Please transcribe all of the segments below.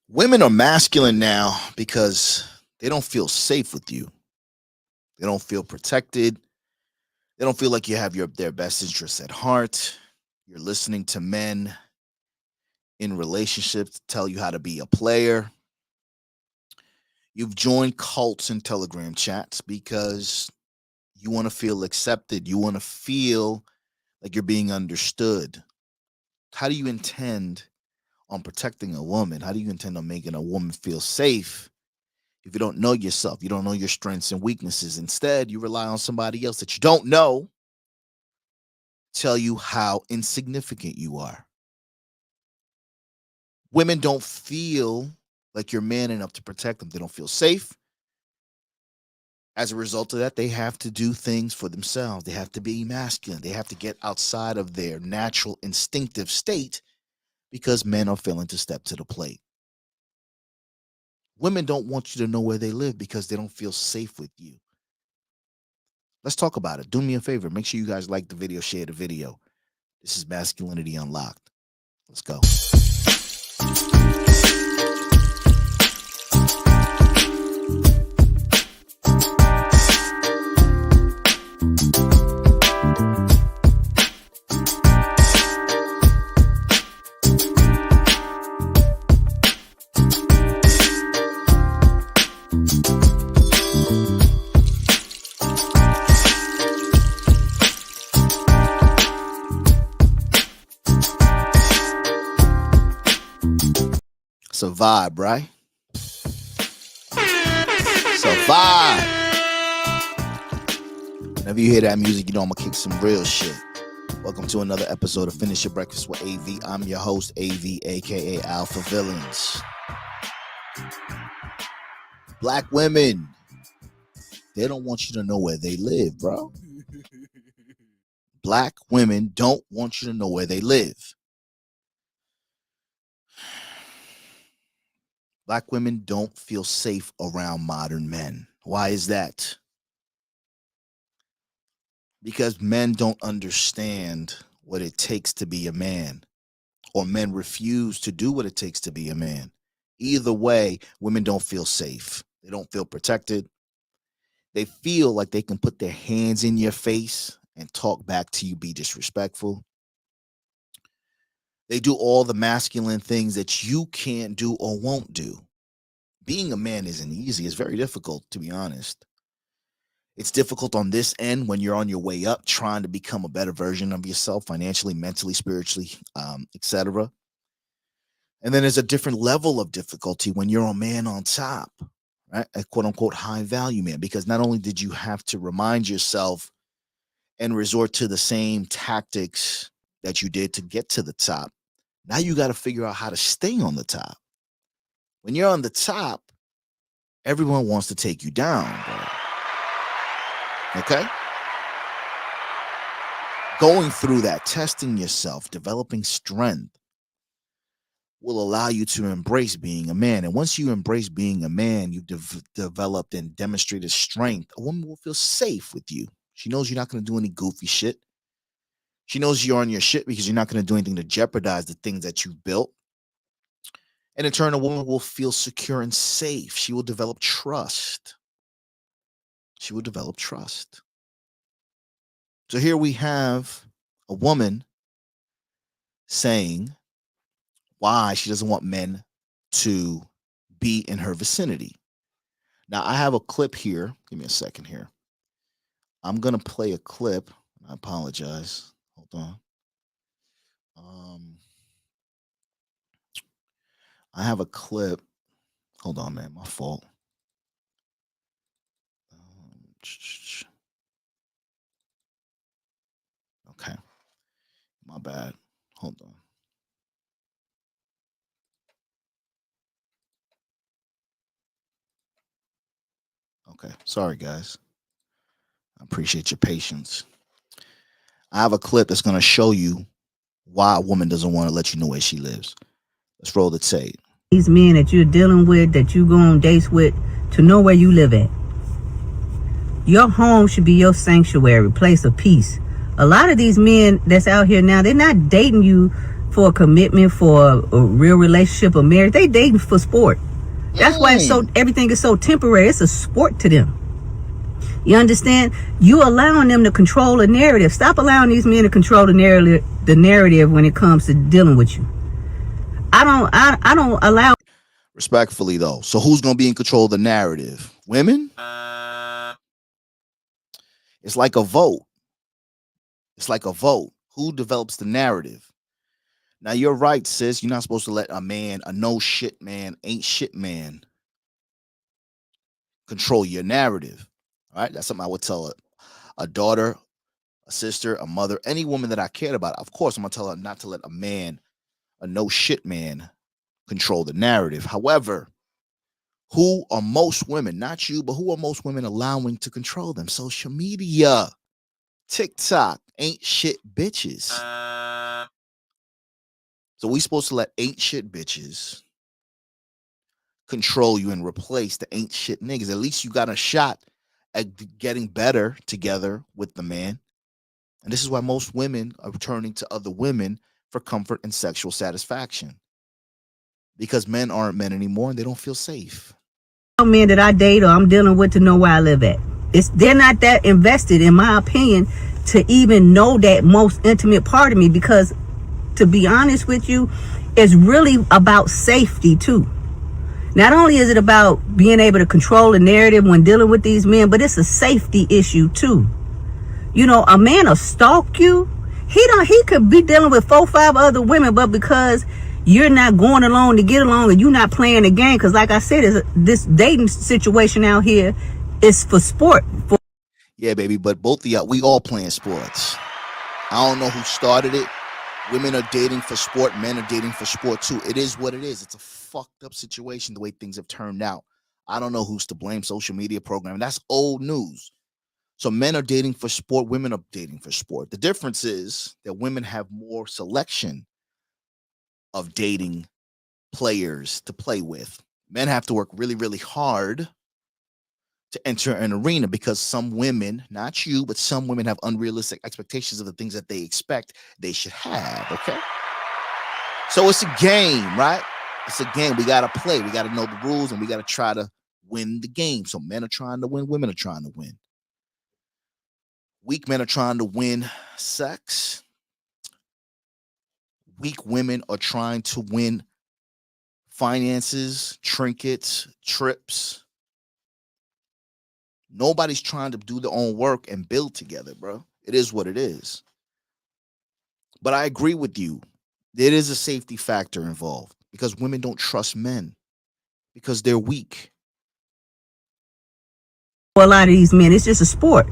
Women are masculine now because they don't feel safe with you. They don't feel protected. They don't feel like you have their best interests at heart. You're listening to men in relationships tell you how to be a player. You've joined cults and Telegram chats because you want to feel accepted. You want to feel like you're being understood. How do you intend on protecting a woman? How do you intend on making a woman feel safe if you don't know yourself? You don't know your strengths and weaknesses. Instead, you rely on somebody else that you don't know tell you how insignificant you are. Women don't feel like you're man enough to protect them. They don't feel safe. As a result of that, they have to do things for themselves. They have to be masculine. They have to get outside of their natural instinctive state because men are failing to step to the plate. Women don't want you to know where they live because they don't feel safe with you. Let's talk about it. Do me a favor. Make sure you guys like the video, share the video. This is Masculinity Unlocked. Let's go. It's a vibe, right? It's a vibe. Whenever you hear that music, you know I'm gonna kick some real shit. Welcome to another episode of Finish Your Breakfast with AV. I'm your host, AV, aka Alpha Villains. Black women, they don't want you to know where they live, bro. Black women don't want you to know where they live. Black women don't feel safe around modern men. Why is that? Because men don't understand what it takes to be a man, or men refuse to do what it takes to be a man. Either way, women don't feel safe. They don't feel protected. They feel like they can put their hands in your face and talk back to you, be disrespectful. They do all the masculine things that you can't do or won't do. Being a man isn't easy. It's very difficult, to be honest. It's difficult on this end when you're on your way up, trying to become a better version of yourself, financially, mentally, spiritually, etc. And then there's a different level of difficulty when you're a man on top, right? A quote unquote high value man, because not only did you have to remind yourself and resort to the same tactics that you did to get to the top, now you got to figure out how to stay on the top. When you're on the top, everyone wants to take you down, bro. Okay? Going through that, testing yourself, developing strength will allow you to embrace being a man. And once you embrace being a man, you've developed and demonstrated strength. A woman will feel safe with you. She knows you're not going to do any goofy shit. She knows you're on your shit because you're not going to do anything to jeopardize the things that you've built. And in turn, a woman will feel secure and safe. She will develop trust. She will develop trust. So here we have a woman saying why she doesn't want men to be in her vicinity. Now, I have a clip here. Give me a second here. I'm going to play a clip. I apologize. Hold on. I have a clip. Hold on, man. My fault. Okay. My bad. Hold on. Okay. Sorry, guys. I appreciate your patience. I have a clip that's going to show you why a woman doesn't want to let you know where she lives. Let's roll the tape. These men that you're dealing with, that you go on dates with, to know where you live at. Your home should be your sanctuary, place of peace. A lot of these men that's out here now, they're not dating you for a commitment, for a real relationship or marriage. They dating for sport. That's why everything is so temporary. It's a sport to them. You understand? You allowing them to control a narrative. Stop allowing these men to control the narrative when it comes to dealing with you. I don't allow. Respectfully though. So who's gonna be in control of the narrative? Women? It's like a vote. It's like a vote. Who develops the narrative? Now you're right, sis. You're not supposed to let a man, a no shit man, ain't shit man, control your narrative. All right. That's something I would tell a daughter, a sister, a mother, any woman that I cared about. Of course, I'm gonna tell her not to let a man, a no shit man, control the narrative. However, who are most women, not you, but who are most women allowing to control them? Social media, TikTok, ain't shit bitches. So we supposed to let ain't shit bitches control you and replace the ain't shit niggas. At least you got a shot at getting better together with the man. And this is why most women are turning to other women for comfort and sexual satisfaction. Because men aren't men anymore and they don't feel safe. Men that I date or I'm dealing with to know where I live at. They're not that invested, in my opinion, to even know that most intimate part of me, because to be honest with you, it's really about safety too. Not only is it about being able to control the narrative when dealing with these men, but it's a safety issue too. You know, a man will stalk you. He could be dealing with 4 or 5 other women, but because you're not going along to get along and you're not playing the game, because like I said, this dating situation out here is for sport. Yeah, baby, but both of y'all, we all playing sports. I don't know who started it. Women are dating for sport. Men are dating for sport too. It is what it is. It's a fucked up situation the way things have turned out. I don't know who's to blame. Social media programming. That's old news. So men are dating for sport. Women are dating for sport. The difference is that women have more selection of dating players to play with. Men have to work really, really hard to enter an arena because some women, not you, but some women have unrealistic expectations of the things that they expect they should have. Okay. So it's a game, right? It's a game. We got to play. We got to know the rules and we got to try to win the game. So men are trying to win. Women are trying to win. Weak men are trying to win sex. Weak women are trying to win finances, trinkets, trips. Nobody's trying to do their own work and build together, bro. It is what it is. But I agree with you. There is a safety factor involved because women don't trust men because they're weak. For a lot of these men, it's just a sport.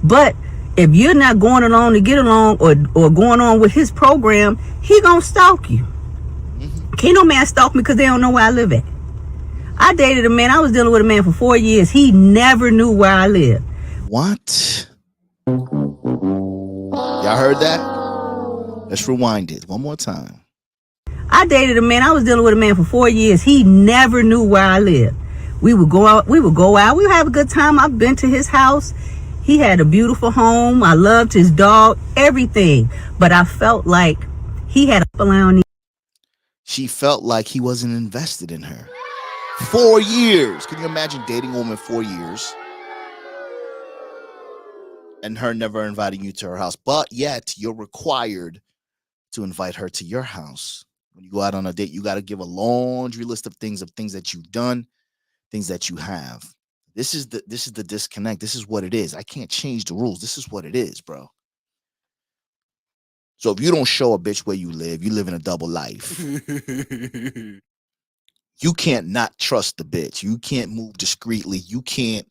But if you're not going along to get along or going on with his program, he gonna stalk you. Mm-hmm. Can't no man stalk me because they don't know where I live at. I dated a man. I was dealing with a man for 4 years. He never knew where I lived. What? Y'all heard that? Let's rewind it one more time. I dated a man. I was dealing with a man for 4 years. He never knew where I lived. We would go out. We would have a good time. I've been to his house. He had a beautiful home. I loved his dog, everything. But I felt like he had a allowing. She felt like he wasn't invested in her. 4 years. Can you imagine dating a woman 4 years and her never inviting you to her house? But yet you're required to invite her to your house. When you go out on a date, you got to give a laundry list of things that you've done, things that you have. This is the disconnect. This is what it is. I can't change the rules. This is what it is, bro. So if you don't show a bitch where you live in a double life. You can't not trust the bitch. You can't move discreetly. You can't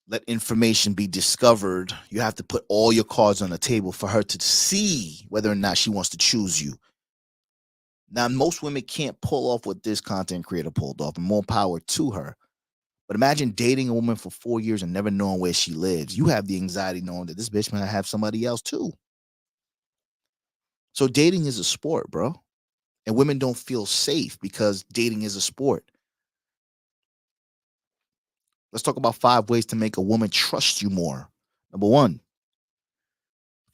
let information be discovered. You have to put all your cards on the table for her to see whether or not she wants to choose you. Now, most women can't pull off what this content creator pulled off, and more power to her. But imagine dating a woman for 4 years and never knowing where she lives. You have the anxiety knowing that this bitch might have somebody else too. So dating is a sport, bro. And women don't feel safe because dating is a sport. Let's talk about 5 ways to make a woman trust you more. Number 1,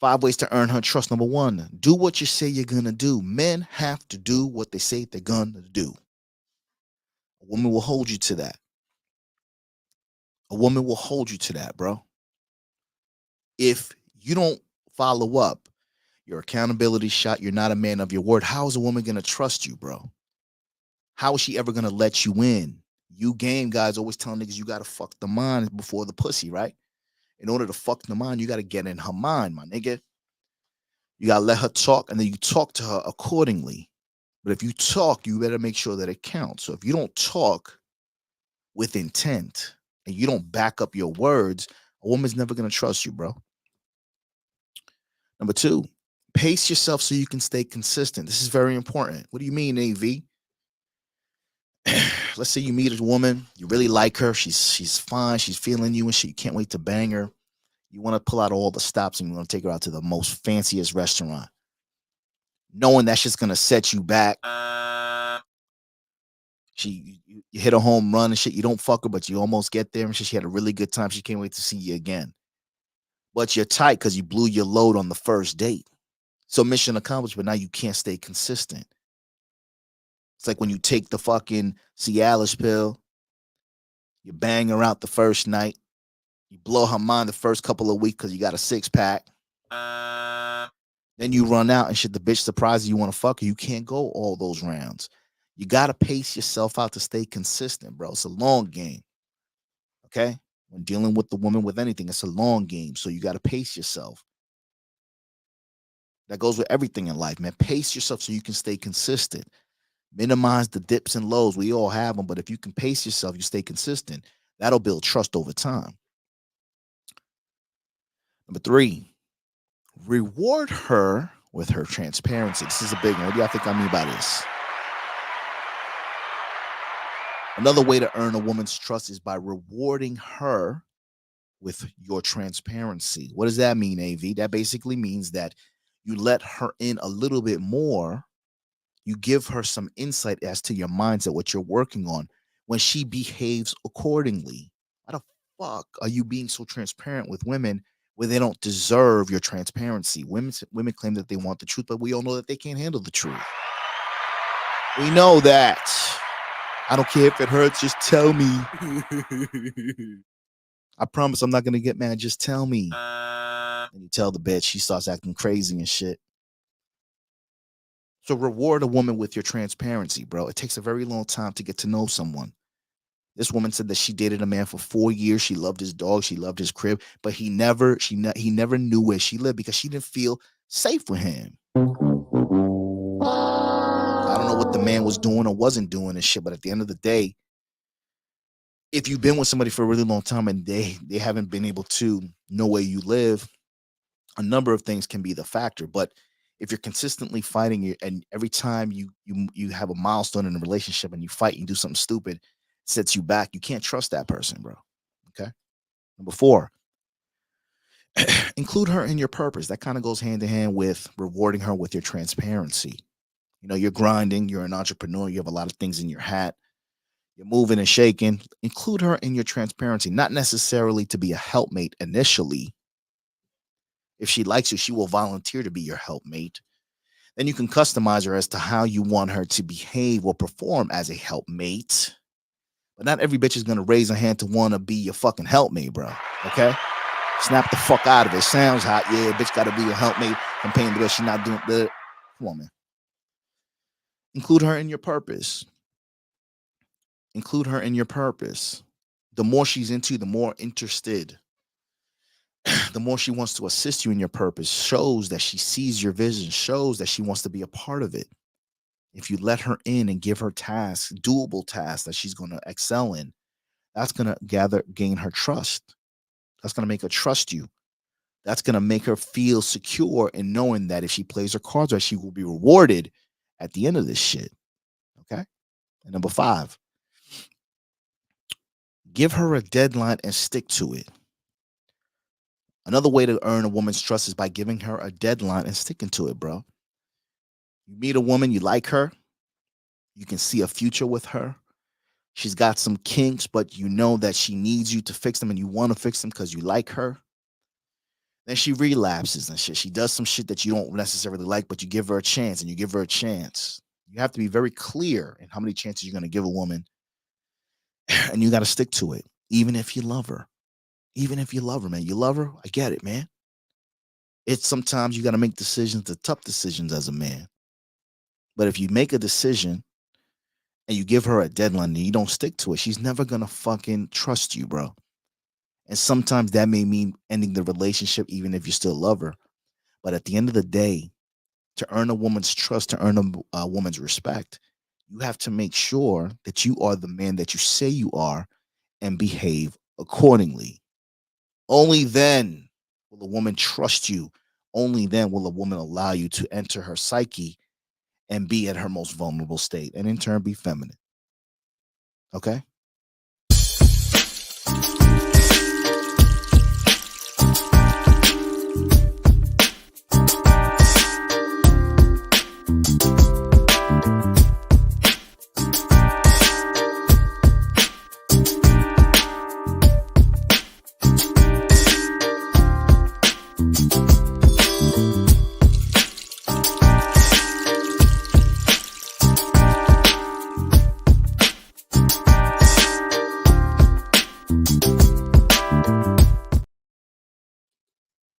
5 ways to earn her trust. Number 1, do what you say you're going to do. Men have to do what they say they're going to do. A woman will hold you to that. A woman will hold you to that, bro. If you don't follow up your accountability shot, you're not a man of your word, how is a woman going to trust you, bro? How is she ever going to let you in? You game guys always tell niggas you got to fuck the mind before the pussy, right? In order to fuck the mind, you got to get in her mind, my nigga. You got to let her talk, and then you talk to her accordingly. But if you talk, you better make sure that it counts. So if you don't talk with intent and you don't back up your words, a woman's never going to trust you, bro. Number 2, pace yourself so you can stay consistent. This is very important. What do you mean, AV? Let's say you meet a woman, you really like her, she's fine, she's feeling you and shit, you can't wait to bang her. You want to pull out all the stops and you want to take her out to the most fanciest restaurant, knowing that's just gonna set you back. You hit a home run and shit, you don't fuck her, but you almost get there and shit. She had a really good time, she can't wait to see you again. But you're tight because you blew your load on the first date. So mission accomplished, but now you can't stay consistent. It's like when you take the fucking Cialis pill, you bang her out the first night, you blow her mind the first couple of weeks because you got a 6-pack. Then you run out and shit, the bitch surprises you want to fuck her. You can't go all those rounds. You got to pace yourself out to stay consistent, bro. It's a long game. Okay? When dealing with the woman with anything, it's a long game. So you got to pace yourself. That goes with everything in life, man. Pace yourself so you can stay consistent. Minimize the dips and lows. We all have them, but if you can pace yourself, you stay consistent. That'll build trust over time. Number 3, reward her with her transparency. This is a big one. What do y'all think I mean by this? Another way to earn a woman's trust is by rewarding her with your transparency. What does that mean, AV? That basically means that you let her in a little bit more. You give her some insight as to your mindset, what you're working on, when she behaves accordingly. Why the fuck are you being so transparent with women where they don't deserve your transparency? Women claim that they want the truth, but we all know that they can't handle the truth. We know that. I don't care if it hurts, just tell me. I promise I'm not going to get mad, just tell me. And you tell the bitch, she starts acting crazy and shit. So reward a woman with your transparency, bro. It takes a very long time to get to know someone. This woman said that she dated a man for 4 years. She loved his dog. She loved his crib, but he never knew where she lived because she didn't feel safe with him. I don't know what the man was doing or wasn't doing and shit, but at the end of the day, if you've been with somebody for a really long time and they haven't been able to know where you live, a number of things can be the factor. But if you're consistently fighting and every time you have a milestone in a relationship and you fight, you do something stupid, sets you back, you can't trust that person, bro. Okay. Number 4, include her in your purpose. That kind of goes hand in hand with rewarding her with your transparency. You know, you're grinding, you're an entrepreneur, you have a lot of things in your hat, you're moving and shaking. Include her in your transparency, not necessarily to be a helpmate initially. If she likes you, she will volunteer to be your helpmate. Then you can customize her as to how you want her to behave or perform as a helpmate. But not every bitch is going to raise her hand to want to be your fucking helpmate, bro. Okay? Snap the fuck out of it. Sounds hot. Yeah, bitch got to be your helpmate. I'm paying because she's not doing the. Come on, man. Include her in your purpose. Include her in your purpose. The more she's into, the more interested. The more she wants to assist you in your purpose, shows that she sees your vision, shows that she wants to be a part of it. If you let her in and give her tasks, doable tasks that she's going to excel in, that's going to gain her trust. That's going to make her trust you. That's going to make her feel secure in knowing that if she plays her cards right, she will be rewarded at the end of this shit. Okay? And number 5, give her a deadline and stick to it. Another way to earn a woman's trust is by giving her a deadline and sticking to it, bro. You meet a woman, you like her, you can see a future with her. She's got some kinks, but you know that she needs you to fix them and you want to fix them because you like her. Then she relapses and shit. She does some shit that you don't necessarily like, but you give her a chance and you give her a chance. You have to be very clear in how many chances you're going to give a woman, and you got to stick to it, even if you love her. Even if you love her, man. You love her? I get it, man. It's sometimes you got to make decisions, the tough decisions as a man. But if you make a decision and you give her a deadline and you don't stick to it, she's never going to fucking trust you, bro. And sometimes that may mean ending the relationship, even if you still love her. But at the end of the day, to earn a woman's trust, to earn a woman's respect, you have to make sure that you are the man that you say you are and behave accordingly. Only then will a woman trust you. Only then will a woman allow you to enter her psyche and be at her most vulnerable state, and in turn be feminine. Okay?